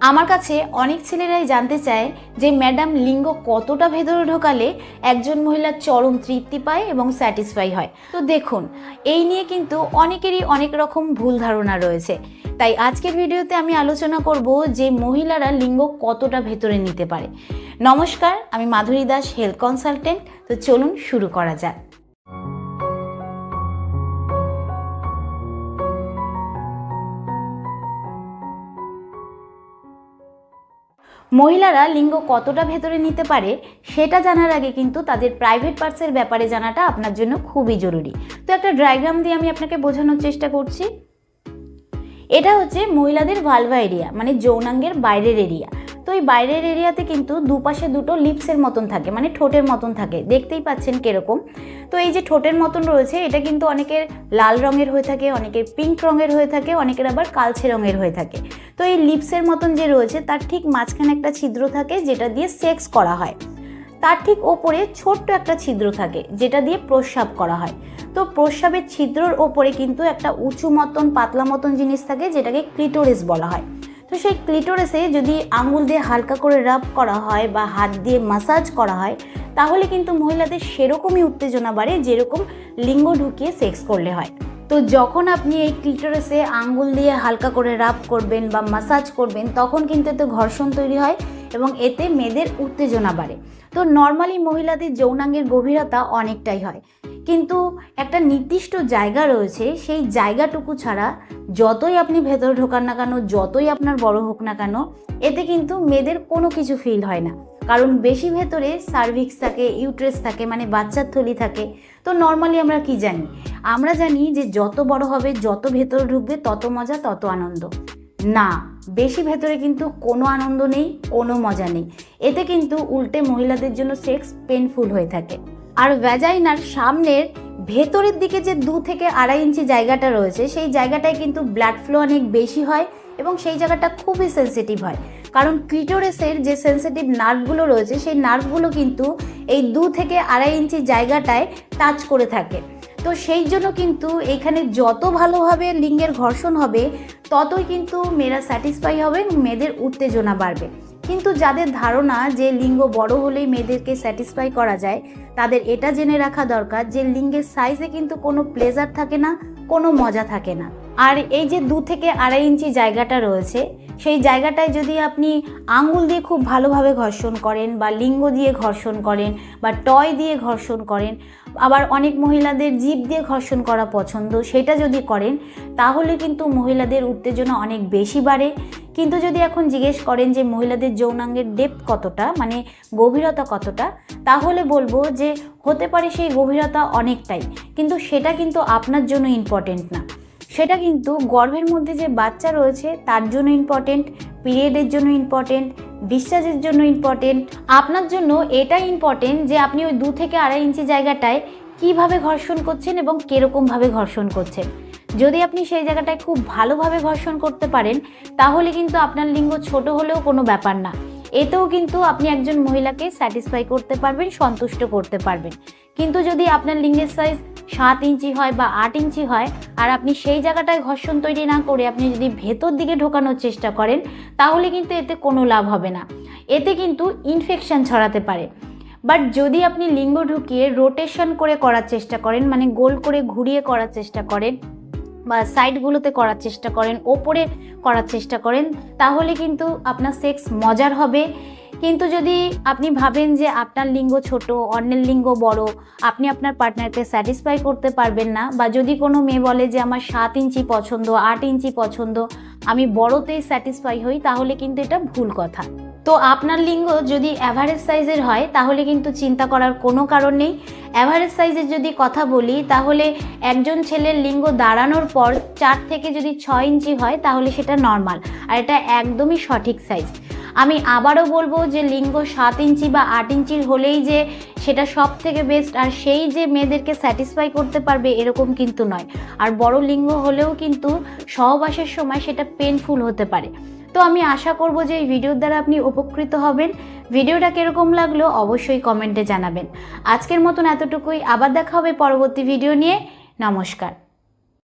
আমার কাছে অনেক ছেলেরাই জানতে চায় যে ম্যাডাম লিঙ্গ কতটা ভেতরে ঢোকালে একজন মহিলা চরম তৃপ্তি পায় এবং স্যাটিসফাই হয়। তো দেখুন, এই নিয়ে কিন্তু অনেকেরই অনেক রকম ভুল ধারণা রয়েছে। তাই আজকের ভিডিওতে আমি আলোচনা করব যে মহিলারা লিঙ্গ কতটা ভেতরে নিতে পারে। নমস্কার, আমি মাধুরী দাস, হেলথ কনসালটেন্ট। তো চলুন শুরু করা যাক। মহিলারা লিঙ্গ কতটা ভেতরে নিতে পারে সেটা জানার আগে কিন্তু তাদের প্রাইভেট পার্টসের ব্যাপারে জানাটা আপনার জন্য খুবই জরুরি। তো একটা ডায়াগ্রাম দিয়ে আমি আপনাকে বোঝানোর চেষ্টা করছি। এটা হচ্ছে মহিলাদের ভালভা এরিয়া, মানে যৌনাঙ্গের বাইরের এরিয়া। তো এই বাইরের এরিয়াতে কিন্তু দুপাশে দুটো লিপসের মতন থাকে, মানে ঠোঁটের মতন থাকে। দেখতেই পাচ্ছেন কিরকম। তো এই যে ঠোঁটের মতন রয়েছে, এটা কিন্তু অনেকের লাল রঙের হয়ে থাকে, অনেকের পিঙ্ক রঙের হয়ে থাকে, অনেকের আবার কালচে রঙের হয়ে থাকে। তো এই লিপসের মতন যে রয়েছে তার ঠিক মাঝখানে একটা ছিদ্র থাকে যেটা দিয়ে সেক্স করা হয়। তার ঠিক ওপরে ছোট্ট একটা ছিদ্র থাকে যেটা দিয়ে প্রস্রাব করা হয়। তো প্রস্রাবের ছিদ্রর ওপরে কিন্তু একটা উঁচু মতন পাতলা মতন জিনিস থাকে যেটাকে ক্লিটোরিস বলা হয়। তো সেই ক্লিটোরিসে যদি আঙুল দিয়ে হালকা করে রাব করা হয় বা হাত দিয়ে মাসাজ করা হয় তাহলে কিন্তু মহিলাদের সেরকমই উত্তেজনা বাড়ে যেরকম লিঙ্গ ঢুকিয়ে সেক্স করলে হয়। তো যখন আপনি এই ক্লিটোরিসে আঙ্গুল দিয়ে হালকা করে রাব করবেন বা মাসাজ করবেন তখন কিন্তু এতে ঘর্ষণ তৈরি হয় এবং এতে মেয়েদের উত্তেজনা বাড়ে। তো নর্মালি মহিলাদের যৌনাঙ্গের গভীরতা অনেকটাই হয়, কিন্তু একটা নির্দিষ্ট জায়গা রয়েছে, সেই জায়গাটুকু ছাড়া যতই আপনি ভেতরে ঢোকান না কেন, যতই আপনার বড় হোক না কেন, এতে কিন্তু মেয়েদের কোনো কিছু ফিল হয় না। কারণ বেশি ভেতরে সার্ভিক্স থাকে, ইউট্রেস থাকে, মানে বাচ্চার থলি থাকে। তো নর্মালি আমরা কি জানি? আমরা জানি যে যত বড় হবে, যত ভেতরে ঢুকবে তত মজা, তত আনন্দ। না, বেশি ভেতরে কিন্তু কোনো আনন্দ নেই, কোনো মজা নেই। এতে কিন্তু উল্টে মহিলাদের জন্য সেক্স পেনফুল হয়ে থাকে। আর ভ্যাজাইনার সামনের ভেতরের দিকে যে 2 থেকে 2.5 ইঞ্চি জায়গাটা রয়েছে সেই জায়গাটায় কিন্তু ব্লাড ফ্লো অনেক বেশি হয় এবং সেই জায়গাটা খুবই সেন্সিটিভ হয়। কারণ ক্লিটোরিসের যে সেন্সিটিভ নার্ভগুলো রয়েছে সেই নার্ভগুলো কিন্তু এই 2 থেকে 2.5 ইঞ্চি জায়গাটায় টাচ করে থাকে। তো সেই জন্য কিন্তু এখানে যত ভালোভাবে লিঙ্গের ঘর্ষণ হবে ততই কিন্তু মেয়েরা স্যাটিসফাই হবে, মেয়েদের উত্তেজনা বাড়বে। কিন্তু যাদের ধারণা যে লিঙ্গ বড় হলেই মেয়েদেরকে স্যাটিসফাই করা যায়, তাদের এটা জেনে রাখা দরকার যে লিঙ্গের সাইজে কিন্তু কোনো প্লেজার থাকে না, কোনো মজা থাকে না। আর এই যে 2 থেকে 2.5 ইঞ্চি জায়গাটা রয়েছে সেই জায়গাটায় যদি আপনি আঙ্গুল দিয়ে খুব ভালোভাবে ঘর্ষণ করেন বা লিঙ্গ দিয়ে ঘর্ষণ করেন বা টয় দিয়ে ঘর্ষণ করেন, আবার অনেক মহিলাদের জিভ দিয়ে ঘর্ষণ করা পছন্দ, সেটা যদি করেন তাহলে কিন্তু মহিলাদের উত্তেজনা অনেক বেশি বাড়ে। কিন্তু যদি এখন জিজ্ঞেস করেন যে মহিলাদের যৌনাঙ্গের ডেপথ কতটা, মানে গভীরতা কতটা, তাহলে বলবো যে হতে পারে সেই গভীরতা অনেকটাই, কিন্তু সেটা কিন্তু আপনার জন্য ইম্পর্টেন্ট না। সেটা কিন্তু গর্ভের মধ্যে যে বাচ্চা রয়েছে তার জন্য ইম্পর্টেন্ট, পিরিয়ডের জন্য ইম্পর্টেন্ট, ডিসচার্জের জন্য ইম্পর্টেন্ট। আপনার জন্য এটা ইম্পর্টেন্ট যে আপনি ওই 2 থেকে 2.5 ইঞ্চি জায়গাটায় কিভাবে ঘর্ষণ করছেন এবং কীরকমভাবে ঘর্ষণ করছেন। যদি আপনি সেই জায়গাটায় খুব ভালোভাবে ঘর্ষণ করতে পারেন তাহলে কিন্তু আপনার লিঙ্গ ছোট হলেও কোনো ব্যাপার না, এতেও কিন্তু আপনি একজন মহিলাকে স্যাটিসফাই করতে পারবেন, সন্তুষ্ট করতে পারবেন। কিন্তু যদি আপনার লিঙ্গের সাইজ 7 ইঞ্চি হয় বা 8 ইঞ্চি হয় আর আপনি সেই জায়গাটায় ঘর্ষণ তৈরি না করে আপনি যদি ভেতর দিকে ঢোকানোর চেষ্টা করেন তাহলে কিন্তু এতে কোনো লাভ হবে না, এতে কিন্তু ইনফেকশন ছড়াতে পারে। বাট যদি আপনি লিঙ্গ ঢুকিয়ে রোটেশন করে করার চেষ্টা করেন, মানে গোল করে ঘুরিয়ে করার চেষ্টা করেন বা সাইডগুলোতে করার চেষ্টা করেন, ওপরে করার চেষ্টা করেন, তাহলে কিন্তু আপনার সেক্স মজার হবে। কিন্তু যদি আপনি ভাবেন যে আপনার লিঙ্গ ছোট, অন্যের লিঙ্গ বড়, আপনি আপনার পার্টনারকে স্যাটিসফাই করতে পারবেন না, বা যদি কোনো মেয়ে বলে যে আমার 7 ইঞ্চি পছন্দ, 8 ইঞ্চি পছন্দ, আমি বড়তেই স্যাটিসফাই হই, তাহলে কিন্তু এটা ভুল কথা। তো আপনার লিঙ্গ যদি অ্যাভারেজ সাইজের হয় তাহলে কিন্তু চিন্তা করার কোনো কারণ নেই। অ্যাভারেজ সাইজের যদি কথা বলি তাহলে একজন ছেলের লিঙ্গ দাঁড়ানোর পর 4 থেকে যদি 6 ইঞ্চি হয় তাহলে সেটা নর্মাল, আর এটা একদমই সঠিক সাইজ। আমি আবারও বলবো যে লিঙ্গ 7 ইঞ্চি বা 8 ইঞ্চির হলেই যে সেটা সব থেকে বেস্ট আর সেই যে মেয়েদেরকে স্যাটিসফাই করতে পারবে এরকম কিন্তু নয়। আর বড় লিঙ্গ হলেও কিন্তু সহবাসের সময় সেটা পেনফুল হতে পারে। তো আমি আশা করব যে এই ভিডিওর দ্বারা আপনি উপকৃত হবেন। ভিডিওটা কিরকম লাগলো অবশ্যই কমেন্টে জানাবেন। আজকের মতন এতটুকুই, আবার দেখা হবে পরবর্তী ভিডিও নিয়ে। নমস্কার।